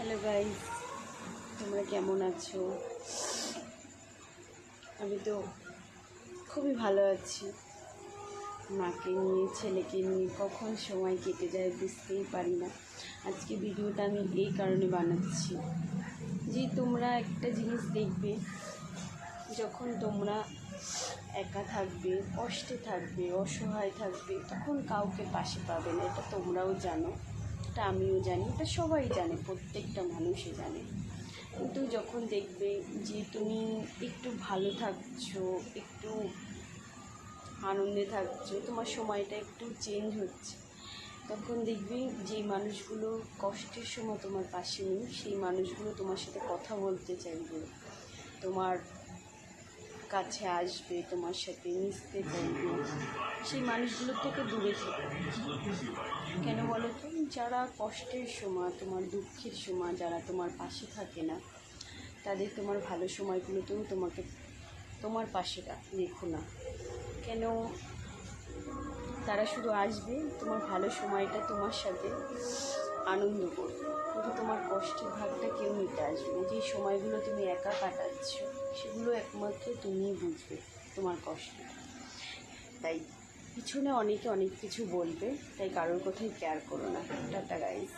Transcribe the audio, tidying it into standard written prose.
Hello guys, তোমরা কেমন আছো? আমি তো খুবই ভালো আছি। মাকে নিয়ে, ছেলেকে নিয়ে কখন সময় কেটে যায় বুঝতেই পারি না। আজকে ভিডিওটা আমি এই কারণে বানাচ্ছি যে তোমরা একটা জিনিস দেখবে, যখন তোমরা একা থাকবে, কষ্টে থাকবে, অসহায় থাকবে, তখন কাউকে পাশে পাবে না। এটা তোমরাও জানো, এটা আমিও জানি, এটা সবাই জানে, প্রত্যেকটা মানুষই জানে। কিন্তু যখন দেখবে যে তুমি একটু ভালো থাকছো, একটু আনন্দে থাকছো, তোমার সময়টা একটু চেঞ্জ হচ্ছে, তখন দেখবে যে মানুষগুলো কষ্টের সময় তোমার পাশে নেই, সেই মানুষগুলো তোমার সাথে কথা বলতে চাইবে, তোমার কাছে আসবে, তোমার সাথে মিশতে চাইবে। সেই মানুষগুলোর থেকে দূরে থেকে, কেন বলো তো? যারা কষ্টের সময়, তোমার দুঃখের সময় যারা তোমার পাশে থাকে না, তাদের তোমার ভালো সময়গুলোতেও তোমার পাশে রেখো না। কেন? তারা শুধু আসবে তোমার ভালো সময়টা তোমার সাথে আনন্দ করবে, কিন্তু তোমার কষ্টের ভাগটা কেউ নিতে আসবে না। যে সময়গুলো তুমি একা কাটাচ্ছ, সেগুলো একমাত্র তুমিই বুঝবে তোমার কষ্ট। তাই পিছনে অনেকে অনেক কিছু বলবে, তাই কারোর কথাই কেয়ার করো না। Tata guys.